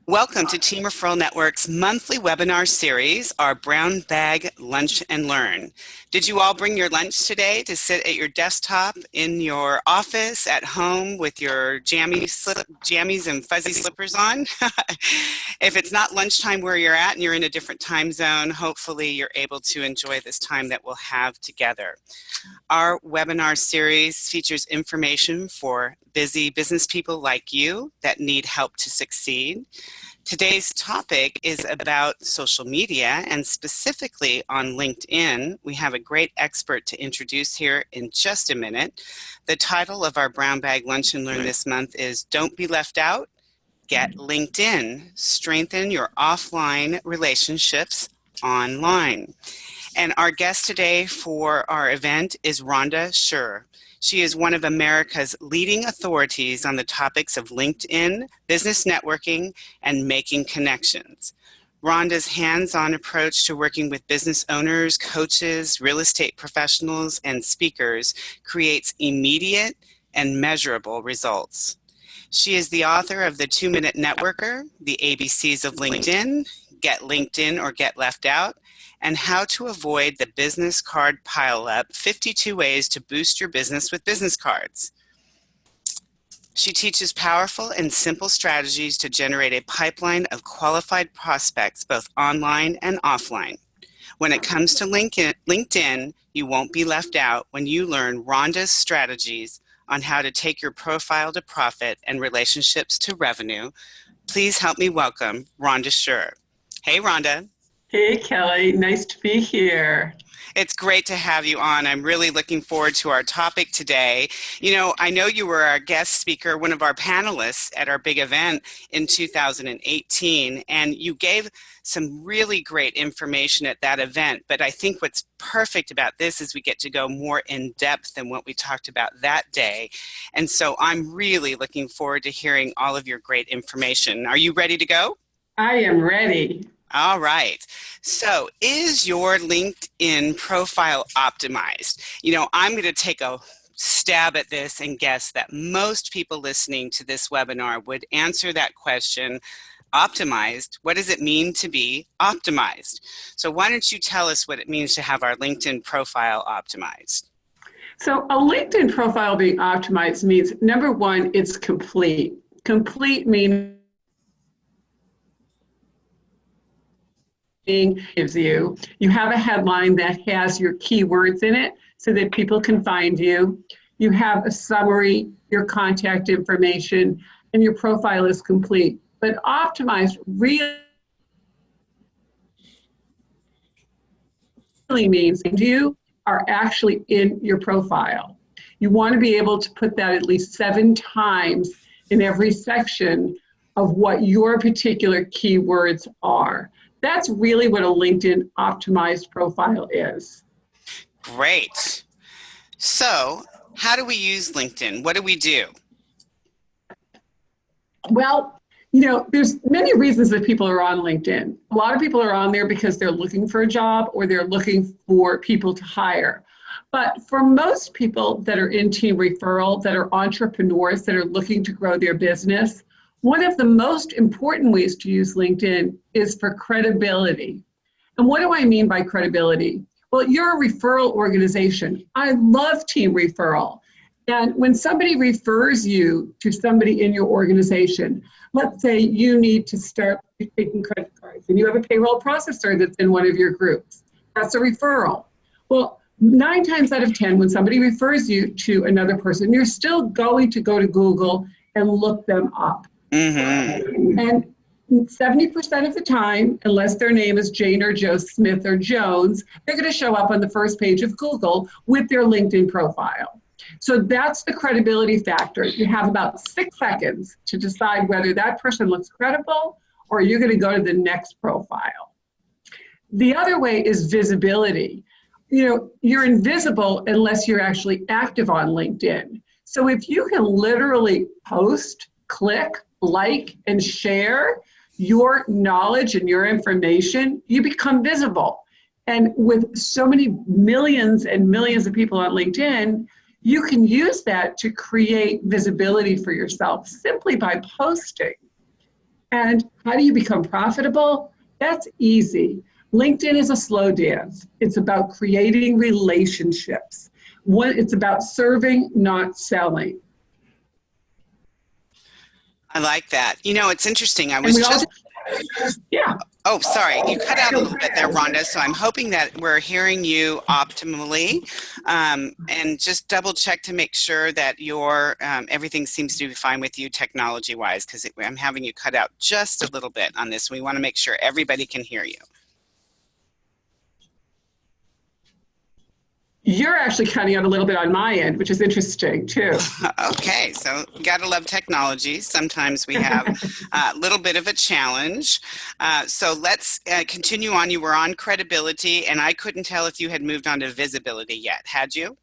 Welcome to Team Referral Network's monthly webinar series, our Brown Bag Lunch and Learn. Did you all bring your lunch today to sit at your desktop, in your office, at home with your jammies and fuzzy slippers on? If it's not lunchtime where you're at and you're in a different time zone, hopefully you're able to enjoy this time that we'll have together. Our webinar series features information for busy business people like you that need help to succeed. Today's topic is about social media, and specifically on LinkedIn. We have a great expert to introduce here in just a minute. The title of our Brown Bag Lunch and Learn this month is Don't Be Left Out, Get LinkedIn, Strengthen Your Offline Relationships Online. And our guest today for our event is Rhonda Schur. She is one of America's leading authorities on the topics of LinkedIn, business networking, and making connections. Rhonda's hands-on approach to working with business owners, coaches, real estate professionals, and speakers creates immediate and measurable results. She is the author of The 2-Minute Networker, The ABCs of LinkedIn, Get LinkedIn or Get Left Out, and How to Avoid the Business Card Pileup, 52 Ways to Boost Your Business with Business Cards. She teaches powerful and simple strategies to generate a pipeline of qualified prospects, both online and offline. When it comes to LinkedIn, you won't be left out when you learn Rhonda's strategies on how to take your profile to profit and relationships to revenue. Please help me welcome Rhonda Schur. Hey, Rhonda. Hey, Kelly. Nice to be here. It's great to have you on. I'm really looking forward to our topic today. You know, I know you were our guest speaker, one of our panelists at our big event in 2018, and you gave some really great information at that event. But I think what's perfect about this is we get to go more in depth than what we talked about that day. And so I'm really looking forward to hearing all of your great information. Are you ready to go? I am ready. All right. So is your LinkedIn profile optimized? You know, I'm going to take a stab at this and guess that most people listening to this webinar would answer that question. Optimized, what does it mean to be optimized? So why don't you tell us what it means to have our LinkedIn profile optimized? So a LinkedIn profile being optimized means, number one, it's complete. Complete means gives you have a headline that has your keywords in it so that people can find you. You have a summary, your contact information, and your profile is complete. But optimized really means you are actually in your profile. You want to be able to put that at least 7 times in every section of what your particular keywords are. That's really what a LinkedIn optimized profile is. Great. So how do we use LinkedIn? What do we do? Well, you know, there's many reasons that people are on LinkedIn. A lot of people are on there because they're looking for a job or they're looking for people to hire. But for most people that are in team referral, that are entrepreneurs, that are looking to grow their business, one of the most important ways to use LinkedIn is for credibility. And what do I mean by credibility? Well, you're a referral organization. I love team referral. And when somebody refers you to somebody in your organization, let's say you need to start taking credit cards and you have a payroll processor that's in one of your groups. That's a referral. Well, 9 times out of 10, when somebody refers you to another person, you're still going to go to Google and look them up. Mm-hmm. And 70% of the time, unless their name is Jane or Joe Smith or Jones, they're going to show up on the first page of Google with their LinkedIn profile. So that's the credibility factor. You have about 6 seconds to decide whether that person looks credible or you're going to go to the next profile. The other way is visibility. You know, you're invisible unless you're actually active on LinkedIn. So if you can literally post, click, like, and share your knowledge and your information, you become visible. And with so many millions and millions of people on LinkedIn, you can use that to create visibility for yourself simply by posting. And how do you become profitable? That's easy. LinkedIn is a slow dance. It's about creating relationships. It's about serving, not selling. I like that. It's interesting. I And was we all, just yeah. Oh, sorry. You cut out a little bit there, Rhonda. So I'm hoping that we're hearing you optimally, and just double check to make sure that your everything seems to be fine with you technology-wise, because I'm having you cut out just a little bit on this. We want to make sure everybody can hear you. You're actually cutting out a little bit on my end, which is interesting too. Okay, so gotta love technology. Sometimes we have a little bit of a challenge. So let's continue on. You were on credibility, and I couldn't tell if you had moved on to visibility yet. Had you?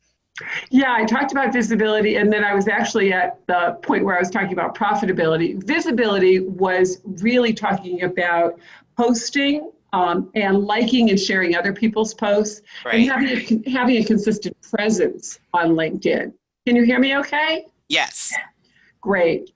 Yeah, I talked about visibility, and then I was actually at the point where I was talking about profitability. Visibility was really talking about posting and liking and sharing other people's posts, and Right. having a consistent presence on LinkedIn. Can you hear me okay? Yes. Great.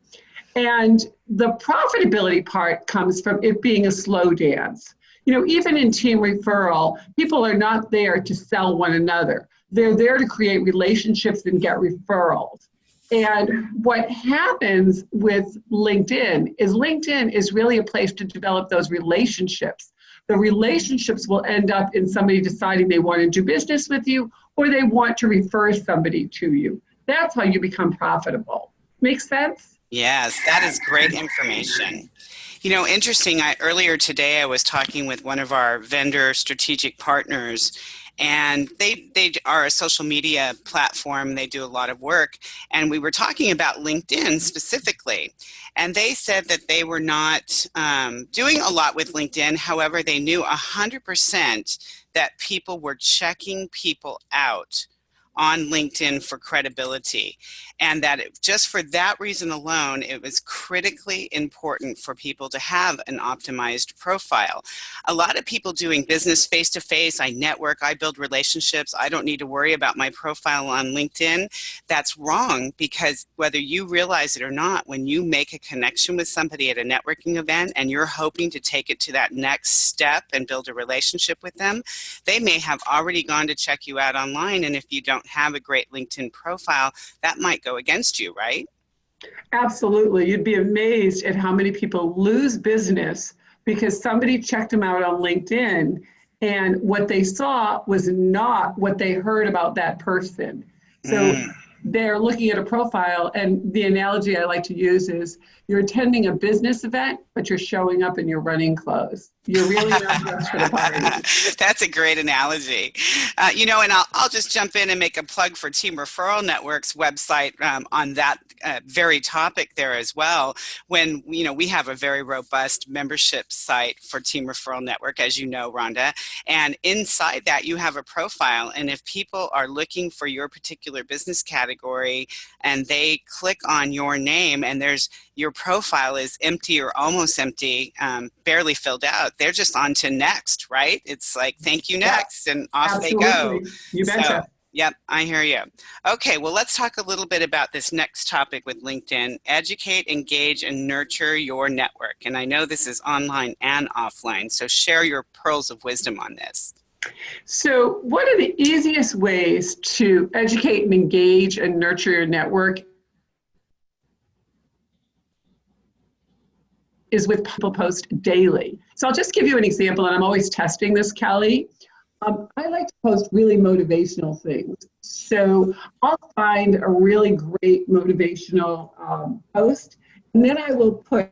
And the profitability part comes from it being a slow dance. Even in team referral, people are not there to sell one another. They're there to create relationships and get referrals. And what happens with LinkedIn is really a place to develop those relationships. The relationships will end up in somebody deciding they want to do business with you or they want to refer somebody to you. That's how you become profitable. Make sense? Yes, that is great information. Interesting. Earlier today, I was talking with one of our vendor strategic partners, and they are a social media platform. They do a lot of work, and we were talking about LinkedIn specifically. And they said that they were not doing a lot with LinkedIn. However, they knew 100% that people were checking people out on LinkedIn for credibility, and that just for that reason alone, it was critically important for people to have an optimized profile. A lot of people doing business face to face, I network, I build relationships, I don't need to worry about my profile on LinkedIn. That's wrong, because whether you realize it or not, when you make a connection with somebody at a networking event and you're hoping to take it to that next step and build a relationship with them, they may have already gone to check you out online, and if you don't have a great LinkedIn profile, that might go against you, right? Absolutely. You'd be amazed at how many people lose business because somebody checked them out on LinkedIn and what they saw was not what they heard about that person. So they're looking at a profile, and the analogy I like to use is you're attending a business event, but you're showing up in your running clothes. You're really not dressed for the party. That's a great analogy. And I'll just jump in and make a plug for Team Referral Network's website on that very topic there as well. When, we have a very robust membership site for Team Referral Network, as you know, Rhonda, and inside that you have a profile. And if people are looking for your particular business category and they click on your name and your profile is empty or almost empty, barely filled out, they're just on to next, right? It's like, thank you, next, and off Absolutely. they go. You betcha. So, yep, I hear you. Okay, well, let's talk a little bit about this next topic with LinkedIn. Educate, engage, and nurture your network. And I know this is online and offline, so share your pearls of wisdom on this. So one of the easiest ways to educate and engage and nurture your network is with people post daily. So I'll just give you an example, and I'm always testing this, Kelly. I like to post really motivational things. So I'll find a really great motivational post, and then I will put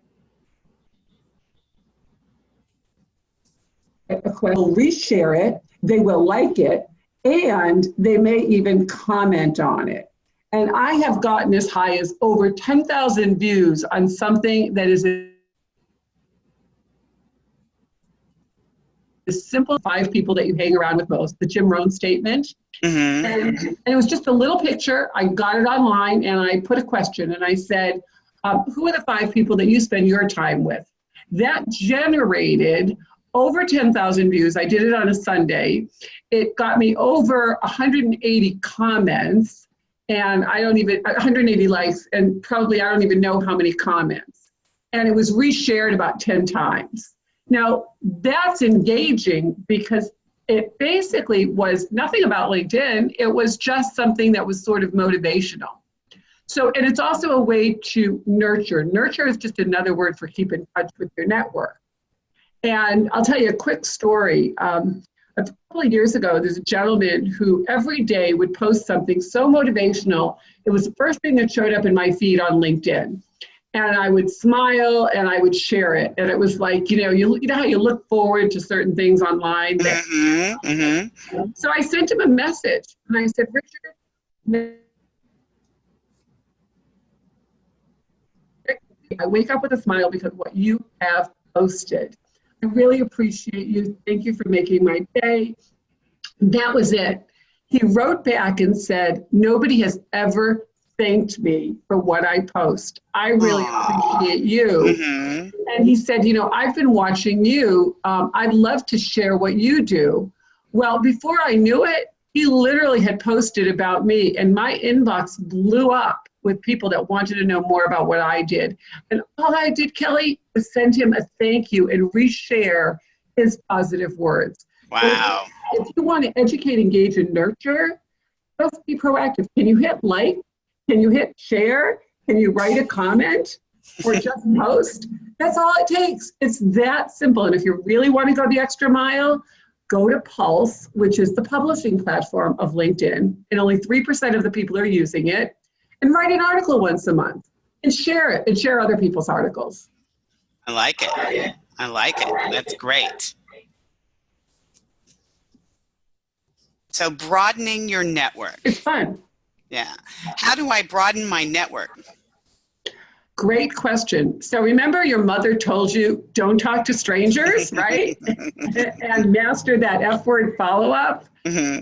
a question, reshare it, they will like it, and they may even comment on it. And I have gotten as high as over 10,000 views on something that is the simple 5 people that you hang around with most, the Jim Rohn statement. Mm-hmm. And it was just a little picture. I got it online and I put a question and I said, who are the 5 people that you spend your time with? That generated over 10,000 views. I did it on a Sunday. It got me over 180 comments and 180 likes, and probably I don't even know how many comments. and it was reshared about 10 times. Now, that's engaging because it basically was nothing about LinkedIn. It was just something that was sort of motivational. So, and it's also a way to nurture. Nurture is just another word for keep in touch with your network. And I'll tell you a quick story. A couple of years ago, there's a gentleman who every day would post something so motivational. It was the first thing that showed up in my feed on LinkedIn. And I would smile and I would share it. And it was like, you know how you look forward to certain things online. So I sent him a message and I said, Richard, I wake up with a smile because of what you have posted. I really appreciate you. Thank you for making my day. That was it. He wrote back and said, nobody has ever thanked me for what I post. I really appreciate you. And he said, I've been watching you. I'd love to share what you do. Well, before I knew it, he literally had posted about me and my inbox blew up with people that wanted to know more about what I did. And all I did, Kelly, was send him a thank you and reshare his positive words. Wow. So if you want to educate, engage, and nurture, just be proactive. Can you hit like? Can you hit share? Can you write a comment or just post? That's all it takes. It's that simple. And if you really want to go the extra mile, go to Pulse, which is the publishing platform of LinkedIn, and only 3% of the people are using it, and write an article once a month and share it and share other people's articles. I like it. I like it. That's great. So broadening your network. It's fun. Yeah. How do I broaden my network? Great question. So remember your mother told you, don't talk to strangers, right? And master that F word follow-up.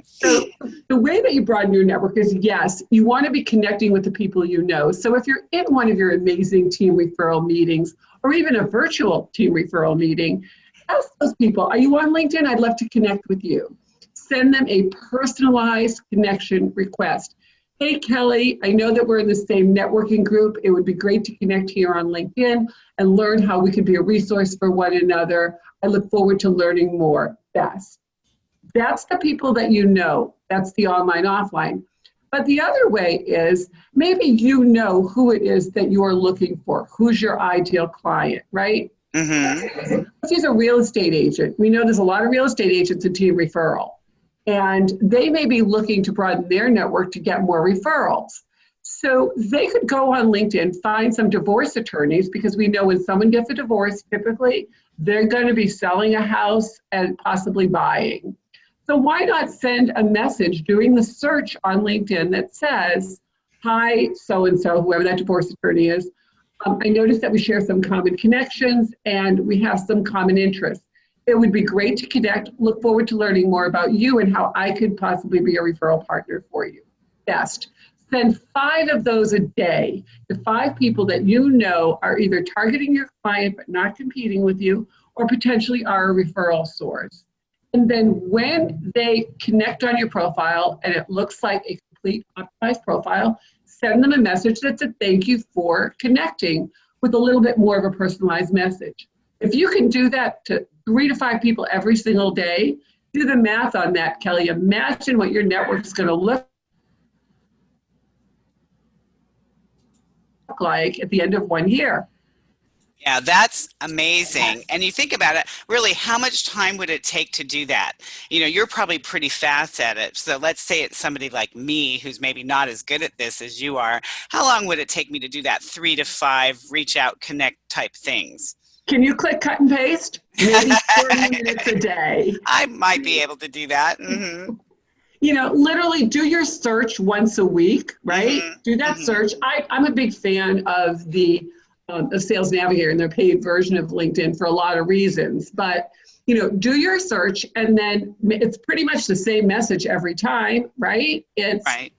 So the way that you broaden your network is, yes, you want to be connecting with the people you know. So if you're in one of your amazing team referral meetings or even a virtual team referral meeting, ask those people, are you on LinkedIn? I'd love to connect with you. Send them a personalized connection request. Hey, Kelly, I know that we're in the same networking group. It would be great to connect here on LinkedIn and learn how we can be a resource for one another. I look forward to learning more. Best. That's the people that you know. That's the online, offline. But the other way is maybe you know who it is that you're looking for. Who's your ideal client, right? Let's use a real estate agent. We know there's a lot of real estate agents in team referral. And they may be looking to broaden their network to get more referrals. So they could go on LinkedIn, find some divorce attorneys, because we know when someone gets a divorce, typically they're going to be selling a house and possibly buying. So why not send a message doing the search on LinkedIn that says, hi, so-and-so, whoever that divorce attorney is. I noticed that we share some common connections and we have some common interests. It would be great to connect. Look forward to learning more about you and how I could possibly be a referral partner for you. Best. Send 5 of those a day to 5 people that you know are either targeting your client but not competing with you, or potentially are a referral source. And then when they connect on your profile and it looks like a complete optimized profile, send them a message that's a thank you for connecting with a little bit more of a personalized message. If you can do that to 3 to 5 people every single day, do the math on that, Kelly. Imagine what your network's going to look like at the end of 1 year. Yeah, that's amazing. And you think about it, really, how much time would it take to do that? You're probably pretty fast at it. So let's say it's somebody like me who's maybe not as good at this as you are. How long would it take me to do that 3 to 5 reach out, connect type things? Can you click cut and paste? Maybe 40 minutes a day. I might be able to do that. Literally do your search once a week, right? Do that search. I'm a big fan of the Sales Navigator and their paid version of LinkedIn for a lot of reasons. But, do your search and then it's pretty much the same message every time, right? It's, right.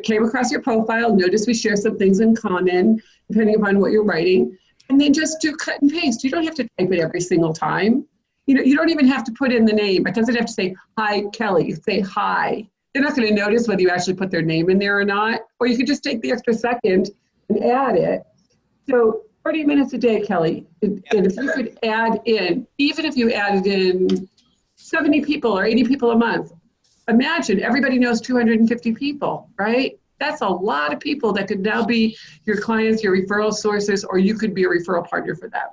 Came across your profile, notice we share some things in common, depending upon what you're writing. And then just do cut and paste. You don't have to type it every single time. You don't even have to put in the name. It doesn't have to say, hi, Kelly. You say hi. They're not going to notice whether you actually put their name in there or not. Or you could just take the extra second and add it. So 30 minutes a day, Kelly. And if you could add in, even if you added in 70 people or 80 people a month, imagine everybody knows 250 people, right? That's a lot of people that could now be your clients, your referral sources, or you could be a referral partner for them.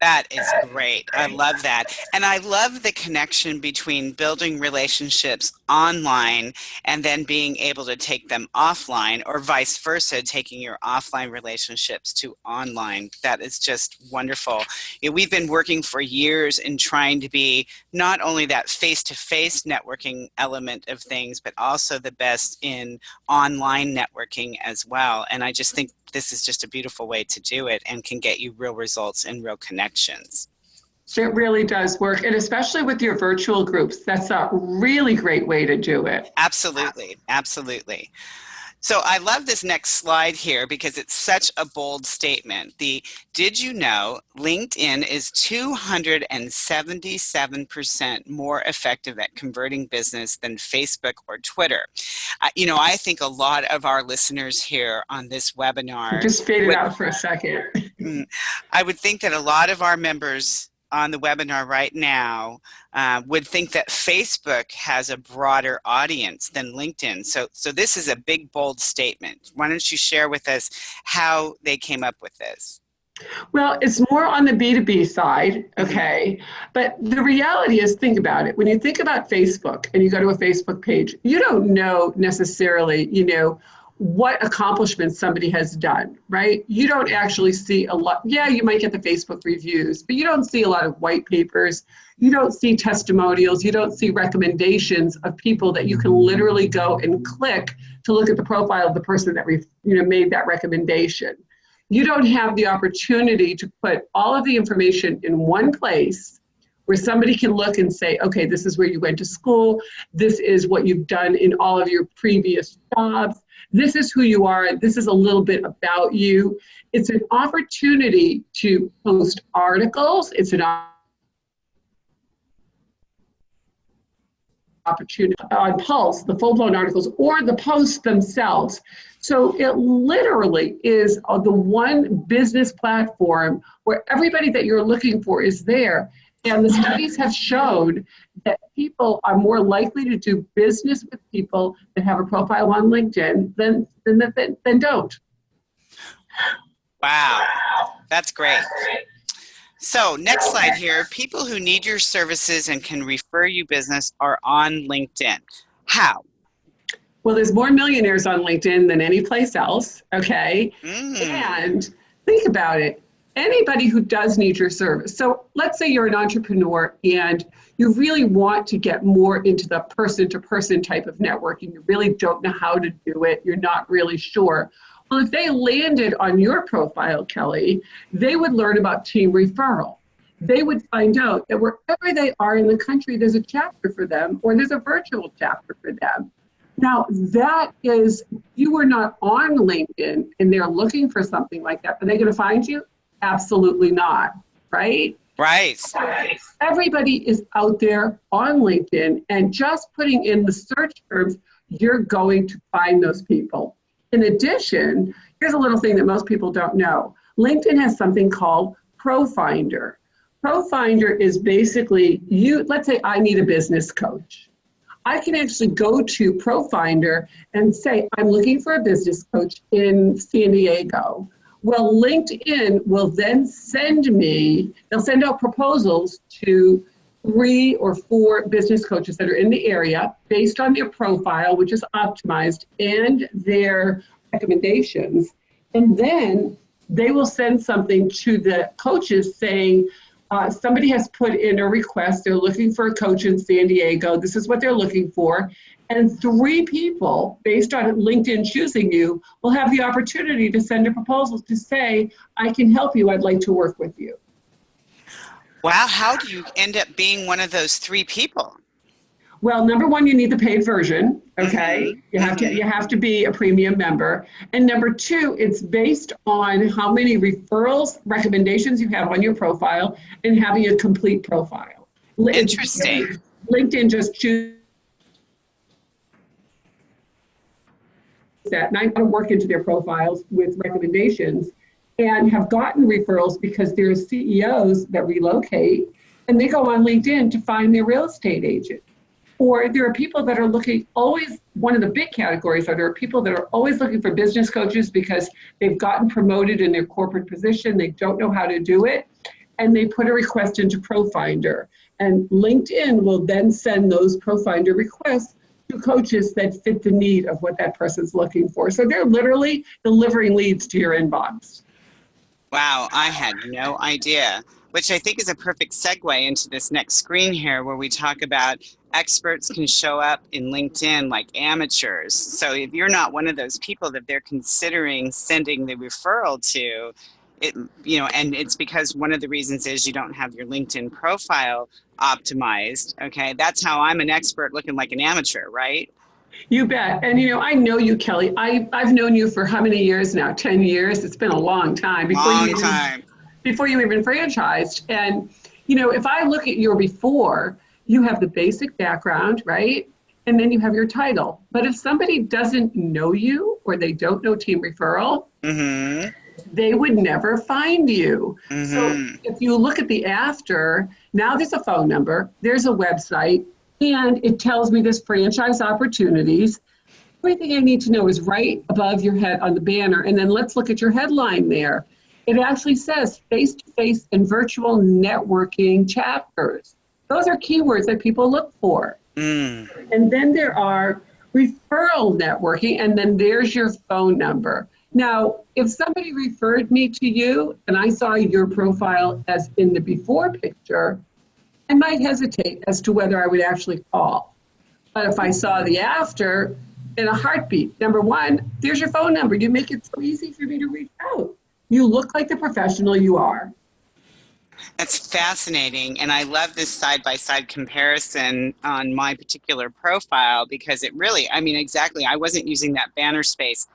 That is great. I love that. And I love the connection between building relationships online and then being able to take them offline, or vice versa, taking your offline relationships to online. That is just wonderful. We've been working for years in trying to be not only that face-to-face networking element of things, but also the best in online networking as well. And I just think this is just a beautiful way to do it and can get you real results and real connections. It really does work. And especially with your virtual groups, that's a really great way to do it. Absolutely. Absolutely. So I love this next slide here because it's such a bold statement. Did you know LinkedIn is 277% more effective at converting business than Facebook or Twitter? I think a lot of our listeners here on this webinar just faded out for a second. I would think that a lot of our members on the webinar right now would think that Facebook has a broader audience than LinkedIn. So this is a big, bold statement. Why don't you share with us how they came up with this? Well, it's more on the B2B side, okay? But the reality is, think about it. When you think about Facebook and you go to a Facebook page, you don't know necessarily, what accomplishments somebody has done, right? You don't actually see a lot. Yeah, you might get the Facebook reviews, but you don't see a lot of white papers. You don't see testimonials. You don't see recommendations of people that you can literally go and click to look at the profile of the person that made that recommendation. You don't have the opportunity to put all of the information in one place where somebody can look and say, okay, this is where you went to school. This is what you've done in all of your previous jobs. This is who you are. This is a little bit about you. It's an opportunity to post articles. It's an opportunity on Pulse, the full-blown articles, or the posts themselves. So it literally is the one business platform where everybody that you're looking for is there. And the studies have shown that people are more likely to do business with people that have a profile on LinkedIn than don't. Wow, that's great. So next slide here, people who need your services and can refer you business are on LinkedIn. How? Well, there's more millionaires on LinkedIn than any place else, okay? And think about it. Anybody who does need your service. So let's say you're an entrepreneur and you really want to get more into the person-to-person type of networking. You really don't know how to do it. You're not really sure. Well, if they landed on your profile, Kelly, they would learn about team referral. They would find out that wherever they are in the country, there's a chapter for them or there's a virtual chapter for them. Now, that is, you were not on LinkedIn and they're looking for something like that. Are they going to find you? Absolutely not, right? Right. Everybody is out there on LinkedIn, and just putting in the search terms, you're going to find those people. In addition, here's a little thing that most people don't know. LinkedIn has something called ProFinder. ProFinder is basically let's say I need a business coach. I can actually go to ProFinder and say, I'm looking for a business coach in San Diego. Well, LinkedIn will then they'll send out proposals to 3 or 4 business coaches that are in the area based on their profile, which is optimized, and their recommendations. And then they will send something to the coaches saying, somebody has put in a request. They're looking for a coach in San Diego. This is what they're looking for. And 3 people, based on LinkedIn choosing you, will have the opportunity to send a proposal to say, I can help you. I'd like to work with you. Wow. How do you end up being one of those 3 people? Well, number one, you need the paid version. Okay. You have to be a premium member. And number 2, it's based on how many referrals, recommendations you have on your profile and having a complete profile. Interesting. LinkedIn just chooses that, and I want to work into their profiles with recommendations. and have gotten referrals because there's CEOs that relocate and they go on LinkedIn to find their real estate agent. Or there are people that are looking always, one of the big categories are there are people that are always looking for business coaches because they've gotten promoted in their corporate position, they don't know how to do it, and they put a request into ProFinder. And LinkedIn will then send those ProFinder requests to coaches that fit the need of what that person's looking for. So they're literally delivering leads to your inbox. Wow, I had no idea, which I think is a perfect segue into this next screen here where we talk about experts can show up in LinkedIn like amateurs. So if you're not one of those people that they're considering sending the referral to, it, and it's because one of the reasons is you don't have your LinkedIn profile optimized. Okay, that's how I'm an expert looking like an amateur, right? You bet. And I know you, Kelly. I've known you for how many years now? 10 years? It's been a long time. Long time. Before you even franchised. And, if I look at your before, you have the basic background, right? And then you have your title. But if somebody doesn't know you or they don't know team referral, they would never find you. So if you look at the after, now there's a phone number, there's a website, and it tells me there's franchise opportunities. Everything I need to know is right above your head on the banner. And then let's look at your headline there. It actually says face-to-face and virtual networking chapters. Those are keywords that people look for. And then there are referral networking, and then there's your phone number. Now, if somebody referred me to you and I saw your profile as in the before picture, I might hesitate as to whether I would actually call. But if I saw the after, in a heartbeat, number one, there's your phone number. You make it so easy for me to reach out. You look like the professional you are. That's fascinating. And I love this side-by-side comparison on my particular profile because it really, exactly, I wasn't using that banner space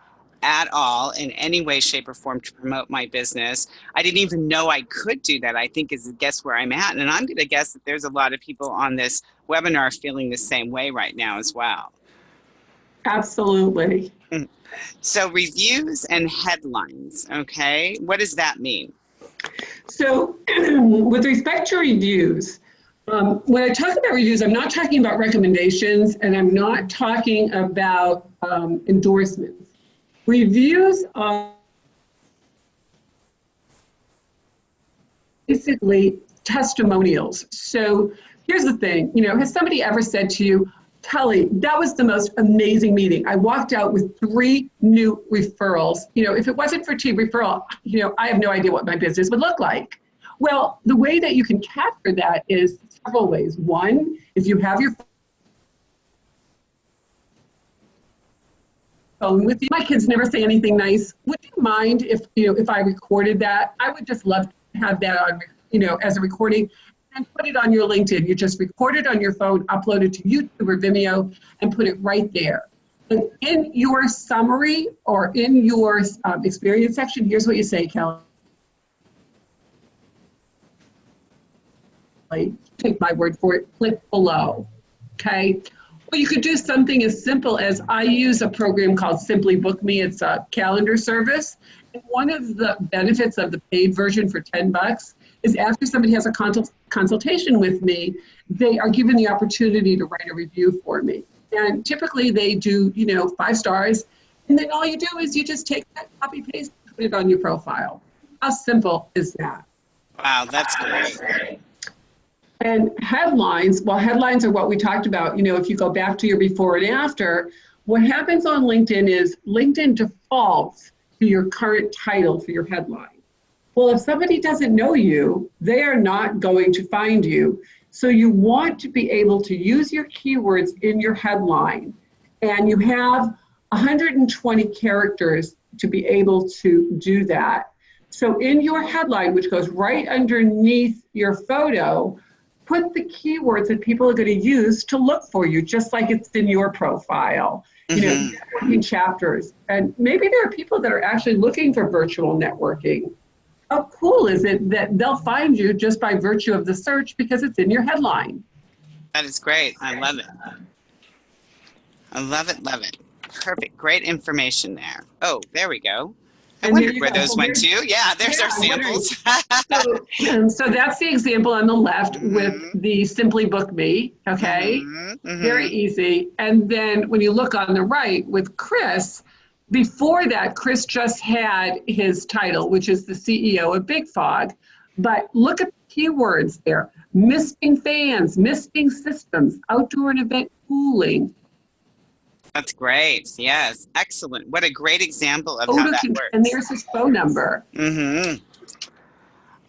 at all in any way, shape, or form to promote my business. I didn't even know I could do that, I think, is guess where I'm at. And I'm going to guess that there's a lot of people on this webinar feeling the same way right now as well. Absolutely. So reviews and headlines, okay? What does that mean? So with respect to reviews, when I talk about reviews, I'm not talking about recommendations and I'm not talking about endorsements. Reviews are basically testimonials. So here's the thing, has somebody ever said to you, Kelly, that was the most amazing meeting. I walked out with 3 new referrals. If it wasn't for team referral, I have no idea what my business would look like. Well, the way that you can capture that is several ways. One, if you have your phone with you, my kids never say anything nice. Would you mind if I recorded that? I would just love to have that on, as a recording. And put it on your LinkedIn. You just record it on your phone, upload it to YouTube or Vimeo, and put it right there. And in your summary or in your experience section, here's what you say, Kelly. Take my word for it, click below, okay? Well, you could do something as simple as I use a program called Simply Book Me. It's a calendar service. And one of the benefits of the paid version for $10 is after somebody has a consultation with me, they are given the opportunity to write a review for me. And typically they do, 5 stars. And then all you do is you just take that, copy, paste, put it on your profile. How simple is that? Wow, that's great. And headlines, well, headlines are what we talked about. If you go back to your before and after, what happens on LinkedIn is LinkedIn defaults to your current title for your headline. Well, if somebody doesn't know you, they are not going to find you. So you want to be able to use your keywords in your headline. And you have 120 characters to be able to do that. So in your headline, which goes right underneath your photo, put the keywords that people are going to use to look for you, just like it's in your profile. Networking chapters. And maybe there are people that are actually looking for virtual networking. How cool is it that they'll find you just by virtue of the search because it's in your headline? That is great. I love it. I love it, love it. Perfect. Great information there. Oh, there we go. I And there wondered you where go. those went to. Yeah, there's our samples. So that's the example on the left with Mm-hmm. the Simply Book Me. Okay. Mm-hmm. Very Mm-hmm. easy. And then when you look on the right with Chris, before that, Chris just had his title, which is the CEO of Big Fog. But look at the keywords there: misting fans, misting systems, outdoor and event cooling, That's great. Yes. Excellent. What a great example of how odor that control. And works. there's his phone number. Mm-hmm.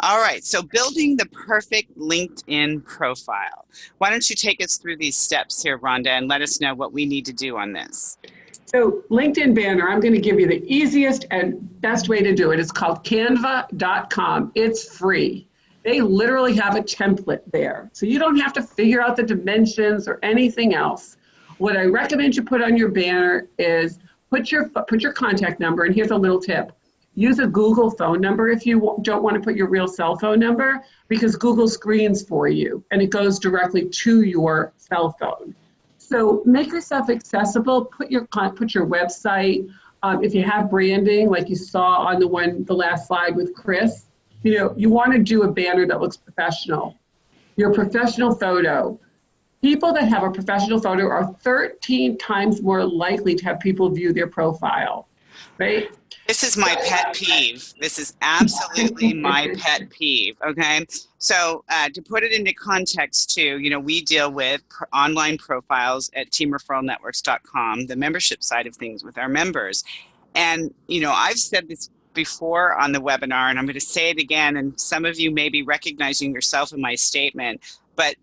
All right. So building the perfect LinkedIn profile. Why don't you take us through these steps here, Rhonda, and let us know what we need to do on this. So LinkedIn banner, I'm going to give you the easiest and best way to do it. It's called canva.com. It's free. They literally have a template there. So you don't have to figure out the dimensions or anything else. What I recommend you put on your banner is put your contact number, and here's a little tip. Use a Google phone number if you don't want to put your real cell phone number, because Google screens for you and it goes directly to your cell phone. So make yourself accessible. Put your website. If you have branding, like you saw on the last slide with Chris, you want to do a banner that looks professional. Your professional photo. People that have a professional photo are 13 times more likely to have people view their profile, right? This is my pet peeve. This is absolutely my pet peeve. Okay. So to put it into context too, we deal with online profiles at teamreferralnetworks.com, the membership side of things with our members. And, I've said this before on the webinar, and I'm going to say it again. And some of you may be recognizing yourself in my statement, but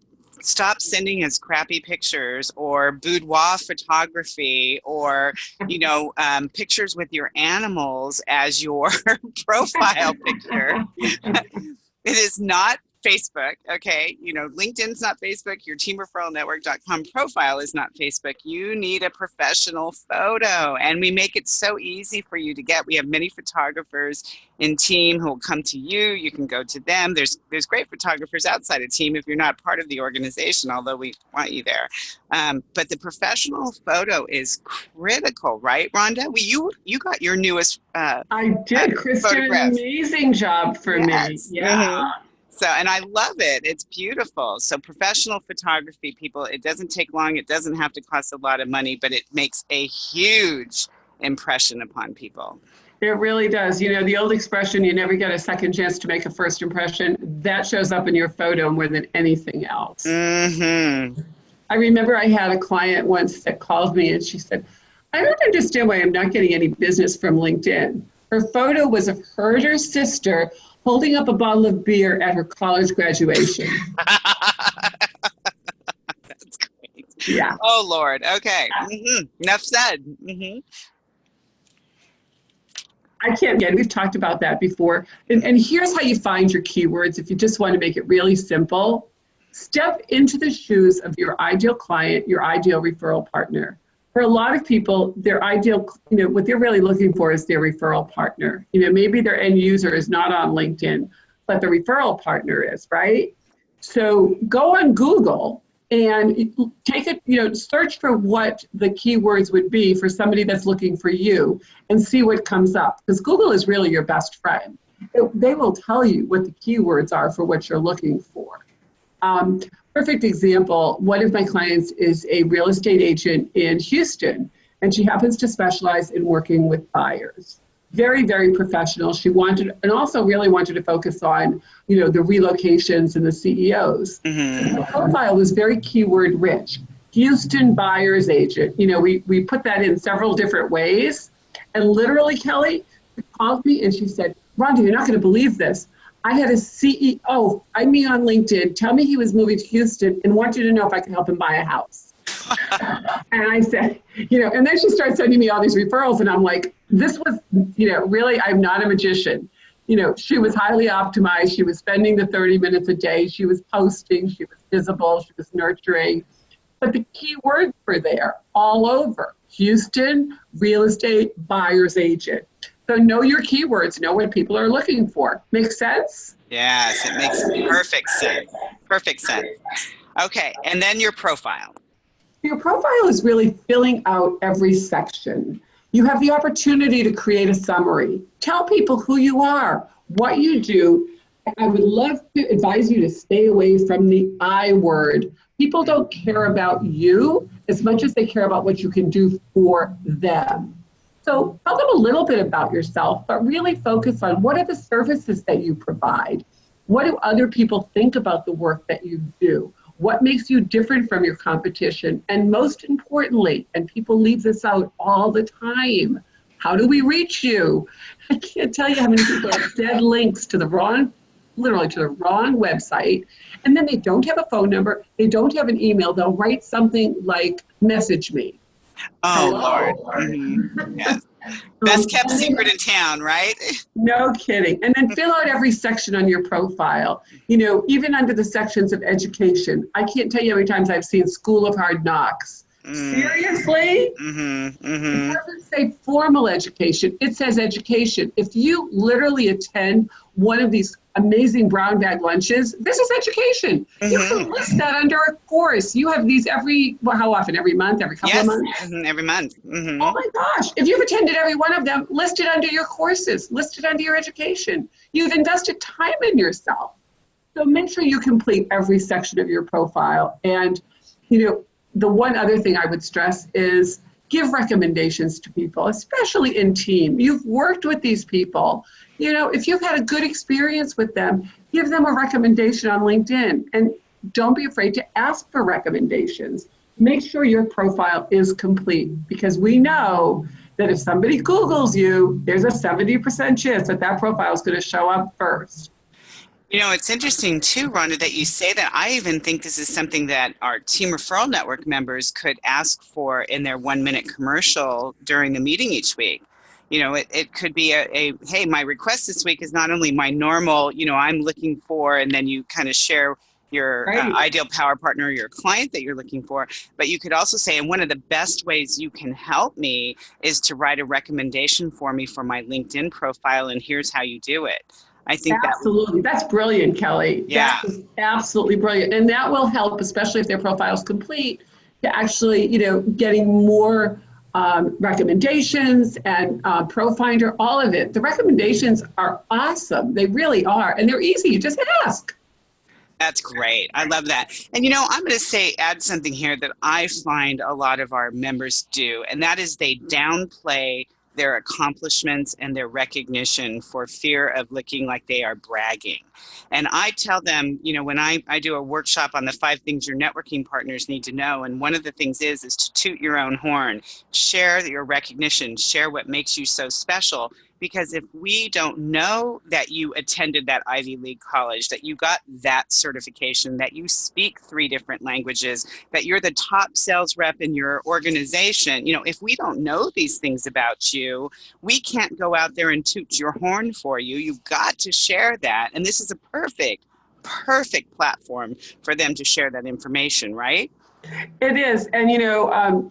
stop sending us crappy pictures or boudoir photography or pictures with your animals as your profile picture. It is not Facebook, okay? LinkedIn's not Facebook. Your teamreferralnetwork.com profile is not Facebook. You need a professional photo, and we make it so easy for you to get. We have many photographers in team who will come to you. You can go to them. There's great photographers outside of team if you're not part of the organization, although we want you there. But the professional photo is critical, right, Rhonda? You got your newest I did. Chris did an amazing job for me. Yeah. Mm-hmm. So, and I love it. It's beautiful. So professional photography, people, it doesn't take long. It doesn't have to cost a lot of money, but it makes a huge impression upon people. It really does. The old expression, you never get a second chance to make a first impression, that shows up in your photo more than anything else. Mm-hmm. I remember I had a client once that called me and she said, I don't understand why I'm not getting any business from LinkedIn. Her photo was of her and her sister holding up a bottle of beer at her college graduation. That's great. Yeah. Oh, Lord. Okay. Mm-hmm. Enough said. Mm-hmm. I can't get, we've talked about that before. And here's how you find your keywords if you just want to make it really simple. Step into the shoes of your ideal client, your ideal referral partner. For a lot of people, their ideal, what they're really looking for is their referral partner. Maybe their end user is not on LinkedIn, but the referral partner is, right? So go on Google and take it, search for what the keywords would be for somebody that's looking for you and see what comes up. Because Google is really your best friend. They will tell you what the keywords are for what you're looking for. Perfect example, one of my clients is a real estate agent in Houston, and she happens to specialize in working with buyers. Very, very professional. She wanted, and also really wanted to focus on, the relocations and the CEOs. Mm-hmm. The profile was very keyword rich. Houston buyer's agent. We put that in several different ways. And literally, Kelly, she called me and she said, Rhonda, you're not going to believe this. I had a CEO, I mean on LinkedIn, tell me he was moving to Houston and wanted to know if I could help him buy a house. And I said, and then she started sending me all these referrals and I'm like, this was, really, I'm not a magician. She was highly optimized. She was spending the 30 minutes a day. She was posting. She was visible. She was nurturing. But the key words were there all over. Houston, real estate, buyer's agent. So know your keywords, know what people are looking for. Make sense? Yes, it makes perfect sense. Perfect sense. Okay, and then your profile. Your profile is really filling out every section. You have the opportunity to create a summary. Tell people who you are, what you do. I would love to advise you to stay away from the I word. People don't care about you as much as they care about what you can do for them. So tell them a little bit about yourself, but really focus on what are the services that you provide? What do other people think about the work that you do? What makes you different from your competition? And most importantly, and people leave this out all the time, how do we reach you? I can't tell you how many people have dead links to the wrong, literally to the wrong website. And then they don't have a phone number. They don't have an email. They'll write something like, message me. Oh, Hello. Lord. Mm-hmm. Yes. Best kept secret in town, right? No kidding. And then fill out every section on your profile. Even under the sections of education. I can't tell you how many times I've seen School of Hard Knocks. Seriously? Mm-hmm. It doesn't say formal education. It says education. If you literally attend one of these amazing brown bag lunches, this is education. You can list that under a course. You have these how often? Every month? Every couple of months? Every month. Mm-hmm. Oh my gosh. If you've attended every one of them, list it under your courses, list it under your education. You've invested time in yourself. So make sure you complete every section of your profile. And, the one other thing I would stress is give recommendations to people, especially in team. You've worked with these people. If you've had a good experience with them, give them a recommendation on LinkedIn. And don't be afraid to ask for recommendations. Make sure your profile is complete, because we know that if somebody Googles you, there's a 70% chance that profile is going to show up first. It's interesting too, Rhonda, that you say that. I even think this is something that our Team Referral Network members could ask for in their 1-minute commercial during the meeting each week. It could be hey, my request this week is not only my normal, I'm looking for, and then you kind of share your ideal power partner or your client that you're looking for. But you could also say, and one of the best ways you can help me is to write a recommendation for me for my LinkedIn profile, and here's how you do it. I think absolutely. That's brilliant, Kelly. Yeah. That is absolutely brilliant. And that will help, especially if their profile is complete, to actually, getting more recommendations and ProFinder, all of it. The recommendations are awesome. They really are. And they're easy. You just ask. That's great. I love that. And I'm going to add something here that I find a lot of our members do, and that is they downplay their accomplishments and their recognition for fear of looking like they are bragging. And I tell them, when I do a workshop on the 5 things your networking partners need to know, and one of the things is to toot your own horn, share your recognition, share what makes you so special. Because if we don't know that you attended that Ivy League college, that you got that certification, that you speak 3 different languages, that you're the top sales rep in your organization, if we don't know these things about you, we can't go out there and toot your horn for you. You've got to share that. And this is a perfect platform for them to share that information, right? It is. And,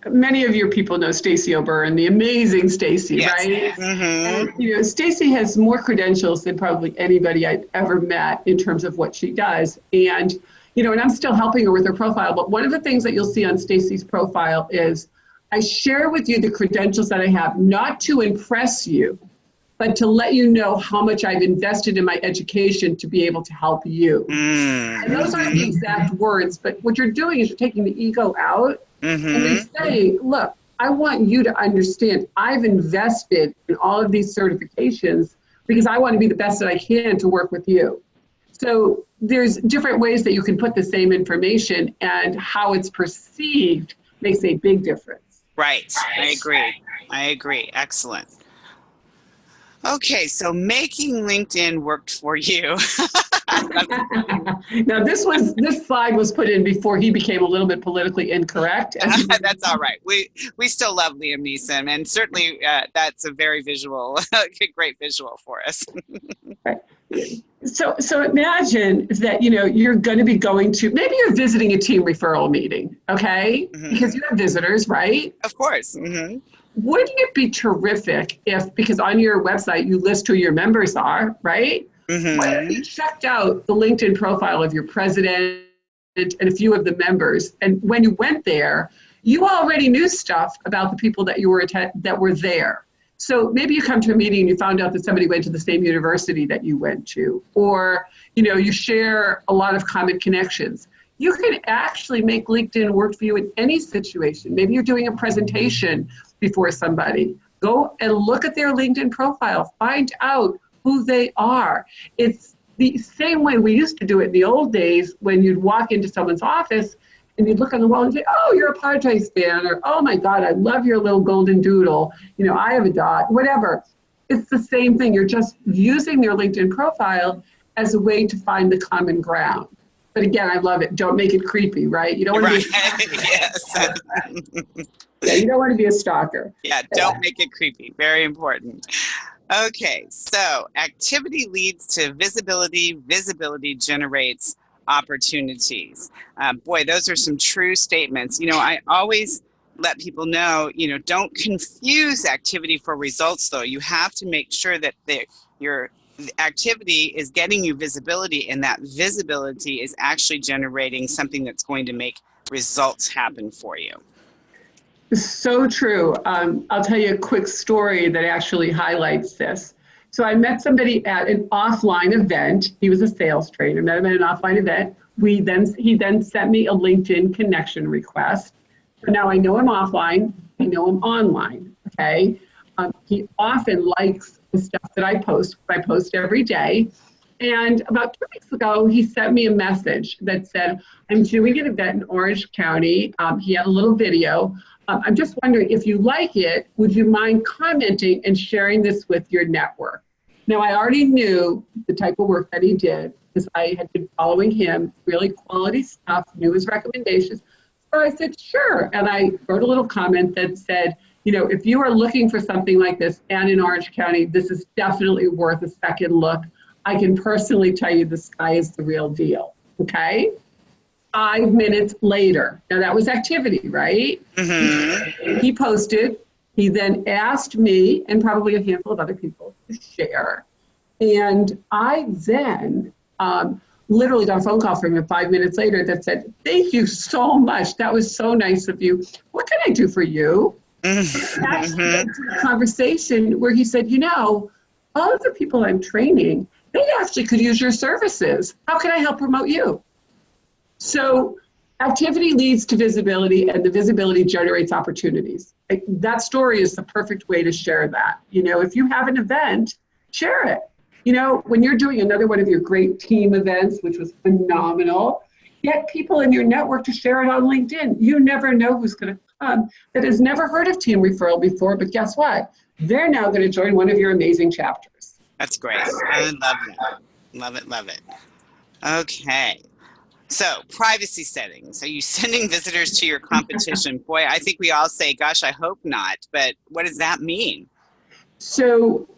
many of your people know Stacey O'Byrne, the amazing Stacey, yes. Right? Mm-hmm. And, Stacey has more credentials than probably anybody I've ever met in terms of what she does. And, and I'm still helping her with her profile. But one of the things that you'll see on Stacey's profile is I share with you the credentials that I have, not to impress you, but to let you know how much I've invested in my education to be able to help you. And those aren't the exact words, but what you're doing is you're taking the ego out and you're saying, look, I want you to understand I've invested in all of these certifications because I want to be the best that I can to work with you. So there's different ways that you can put the same information, and how it's perceived makes a big difference. Right. I agree. Excellent. Okay, so making LinkedIn worked for you. Now, this slide was put in before he became a little bit politically incorrect. That's all right. We still love Liam Neeson, and certainly that's a very great visual for us. Right. So imagine that you're going to be going to, maybe you're visiting a team referral meeting, okay? Because you have visitors, right? Of course. Mm-hmm. Wouldn't it be terrific because on your website you list who your members are, right? What if you checked out the LinkedIn profile of your president and a few of the members, and when you went there, you already knew stuff about the people that that were there. So maybe you come to a meeting and you found out that somebody went to the same university that you went to, or you share a lot of common connections. You can actually make LinkedIn work for you in any situation. Maybe you're doing a presentation before somebody. Go and look at their LinkedIn profile. Find out who they are. It's the same way we used to do it in the old days when you'd walk into someone's office and you'd look on the wall and say, oh, you're a Padres fan, or oh my God, I love your little golden doodle. I have a dog, whatever. It's the same thing. You're just using their LinkedIn profile as a way to find the common ground. But again, I love it. Don't make it creepy, right? You don't want to be Yes. Yeah, you don't want to be a stalker. Yeah, don't make it creepy. Very important. Okay, so activity leads to visibility. Visibility generates opportunities. Boy, those are some true statements. I always let people know, don't confuse activity for results, though. You have to make sure that your activity is getting you visibility, and that visibility is actually generating something that's going to make results happen for you. So true. I'll tell you a quick story that actually highlights this. So I met somebody at an offline event. He was a sales trainer. Met him at an offline event. He then sent me a LinkedIn connection request. So now I know him offline. I know him online. Okay. He often likes the stuff that I post. I post every day. And about 2 weeks ago, he sent me a message that said, I'm doing an event in Orange County. He had a little video. I'm just wondering, if you like it, would you mind commenting and sharing this with your network? Now, I already knew the type of work that he did because I had been following him, really quality stuff, knew his recommendations. So I said, sure. And I wrote a little comment that said, if you are looking for something like this and in Orange County, this is definitely worth a second look. I can personally tell you the sky is the real deal. Okay? 5 minutes later. Now that was activity, right? Mm-hmm. He posted. He then asked me and probably a handful of other people to share. And I then literally got a phone call from him 5 minutes later that said, thank you so much. That was so nice of you. What can I do for you? Mm-hmm. Actually, a conversation where he said, all of the people I'm training, they actually could use your services. How can I help promote you? So activity leads to visibility, and the visibility generates opportunities. That story is the perfect way to share that. If you have an event, share it. When you're doing another one of your great team events, which was phenomenal, get people in your network to share it on LinkedIn. You never know who's going to come that has never heard of team referral before, but guess what? They're now going to join one of your amazing chapters. That's great. I love it. Love it, love it. Okay. So, privacy settings. Are you sending visitors to your competition? Boy, I think we all say, gosh, I hope not. But what does that mean? So,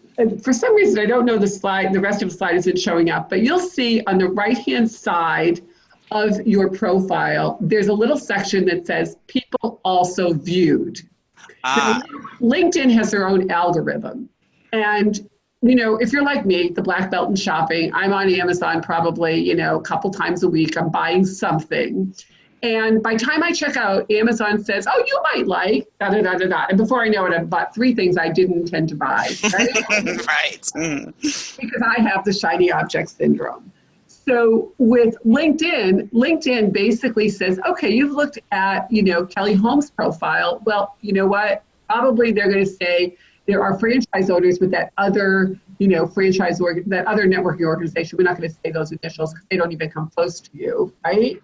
for some reason, I don't know the slide. The rest of the slide isn't showing up. But you'll see on the right-hand side of your profile, there's a little section that says people also viewed. Now, LinkedIn has their own algorithm. And if you're like me, the black belt in shopping, I'm on Amazon probably, a couple times a week. I'm buying something. And by the time I check out, Amazon says, oh, you might like, da, da, da, da, da. And before I know it, I've bought 3 things I didn't intend to buy. Right? Right. Because I have the shiny object syndrome. So with LinkedIn basically says, okay, you've looked at, Kelly Holmes' profile. Well, you know what? Probably they're going to say, there are franchise owners with that other, that other networking organization. We're not going to say those initials because they don't even come close to you, right?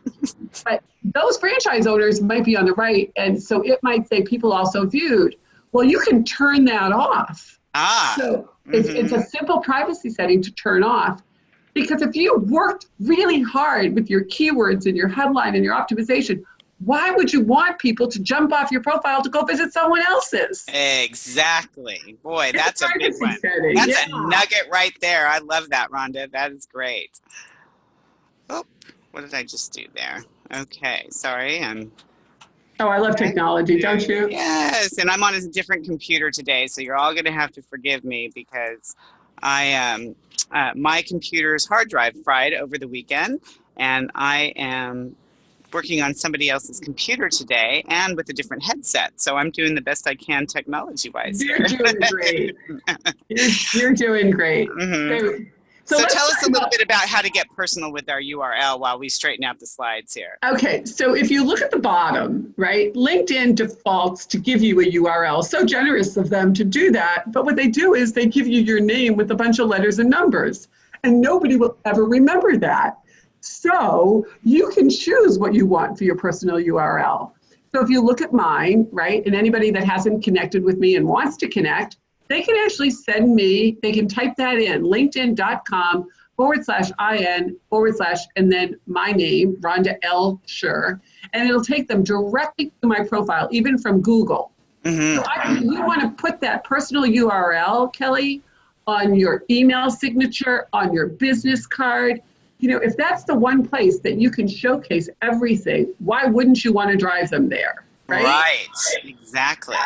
But those franchise owners might be on the right, and so it might say people also viewed. Well, you can turn that off. So it's a simple privacy setting to turn off, because if you worked really hard with your keywords and your headline and your optimization, why would you want people to jump off your profile to go visit someone else's? Exactly. Boy, that's a big one. That's a nugget right there. I love that, Rhonda. That is great. Oh, what did I just do there? Okay, sorry. Oh, I love technology, don't you? Yes, and I'm on a different computer today, so you're all going to have to forgive me because my computer's hard drive fried over the weekend, and I am working on somebody else's computer today and with a different headset. So I'm doing the best I can technology-wise here. You're doing great. You're doing great. Mhm. So So let's tell talk us a little about, bit about how to get personal with our URL while we straighten out the slides here. okay, so if you look at the bottom, right, LinkedIn defaults to give you a URL. So generous of them to do that. But what they do is they give you your name with a bunch of letters and numbers. And nobody will ever remember that. So you can choose what you want for your personal URL. So if you look at mine, right, and anybody that hasn't connected with me and wants to connect, they can actually send me, they can type that in, linkedin.com/IN/ and then my name, Rhonda L. Sure, and it'll take them directly to my profile, even from Google. So you want to put that personal URL, Kelly, on your email signature, on your business card. You know, if that's the one place that you can showcase everything, why wouldn't you want to drive them there, right? Right, exactly.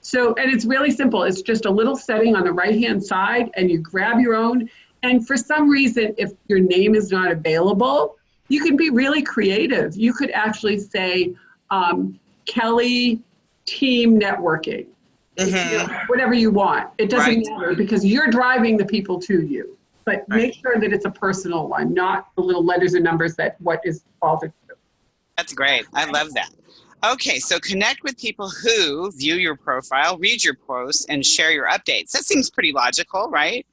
So, and it's really simple. It's just a little setting on the right-hand side, and you grab your own. And for some reason, if your name is not available, you can be really creative. You could actually say, Kelly Team Networking, you know, whatever you want. It doesn't matter because you're driving the people to you. But make sure that it's a personal one, not the little letters and numbers that what is defaulted to. That's great. I love that. Okay, so connect with people who view your profile, read your posts, and share your updates. That seems pretty logical, right?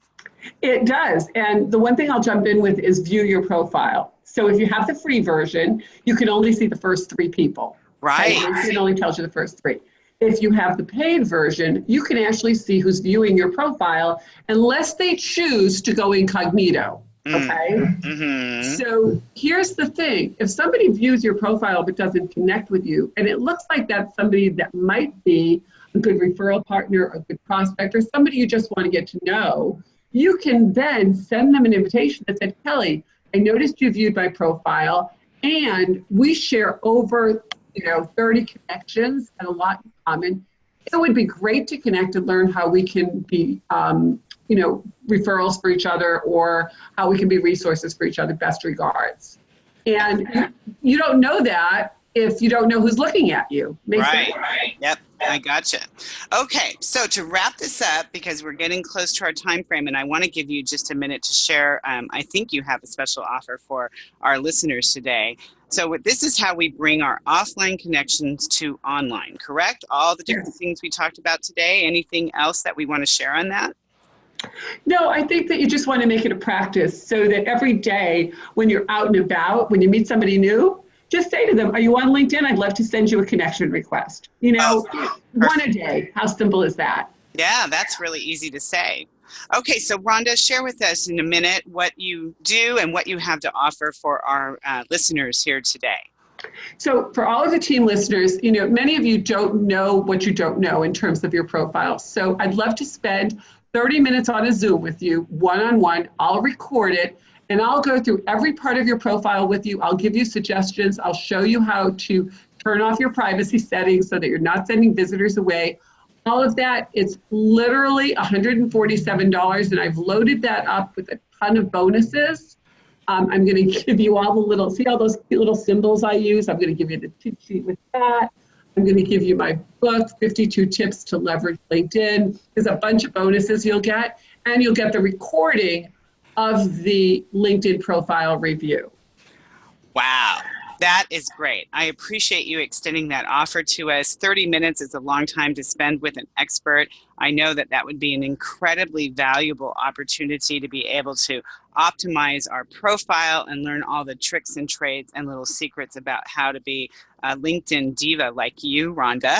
It does. And the one thing I'll jump in with is view your profile. So if you have the free version, you can only see the first 3 people. Right. It only tells you the first 3. If you have the paid version, you can actually see who's viewing your profile unless they choose to go incognito. Okay. So here's the thing. If somebody views your profile but doesn't connect with you, and it looks like that's somebody that might be a good referral partner, a good prospect, or somebody you just want to get to know, you can then send them an invitation that said, Kelly, I noticed you viewed my profile, and we share over 30 connections and a lot in common. It would be great to connect and learn how we can be referrals for each other, or how we can be resources for each other. Best regards. And you don't know that if you don't know who's looking at you. Right. Yep. I gotcha. Okay. So to wrap this up, because we're getting close to our time frame, and I want to give you just a minute to share. I think you have a special offer for our listeners today. So this is how we bring our offline connections to online, correct? All the different things we talked about today. Anything else that we want to share on that? No, I think that you just want to make it a practice so that every day when you're out and about, when you meet somebody new, just say to them, are you on LinkedIn? I'd love to send you a connection request. One a day. How simple is that? Yeah, that's really easy to say. Okay, so Rhonda, share with us in a minute what you do and what you have to offer for our listeners here today. So for all of the team listeners, many of you don't know what you don't know in terms of your profile. So I'd love to spend 30 minutes on a Zoom with you, one-on-one. I'll record it, and I'll go through every part of your profile with you. I'll give you suggestions. I'll show you how to turn off your privacy settings so that you're not sending visitors away. All of that, it's literally $147, and I've loaded that up with a ton of bonuses. I'm going to give you all the see all those cute little symbols I use? I'm going to give you the cheat sheet with that. I'm going to give you my book, 52 Tips to Leverage LinkedIn. There's a bunch of bonuses you'll get, and you'll get the recording of the LinkedIn profile review. Wow. That is great. I appreciate you extending that offer to us. 30 minutes is a long time to spend with an expert. I know that would be an incredibly valuable opportunity to be able to optimize our profile and learn all the tricks and trades and little secrets about how to be a LinkedIn diva like you, Rhonda.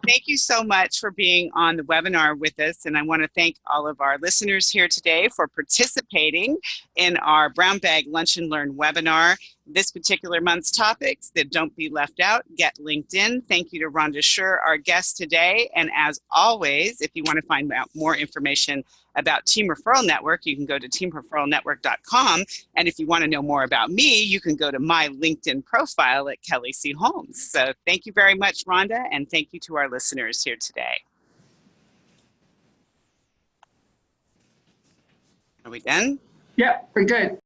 Thank you so much for being on the webinar with us. And I want to thank all of our listeners here today for participating in our Brown Bag Lunch and Learn webinar. This particular month's topics that don't be left out, get LinkedIn. Thank you to Rhonda Scher, our guest today. And as always, if you want to find out more information about Team Referral Network, you can go to teamreferralnetwork.com. And if you want to know more about me, you can go to my LinkedIn profile at Kelly C. Holmes. So thank you very much, Rhonda, and thank you to our listeners here today. Are we done? Yep, we're good.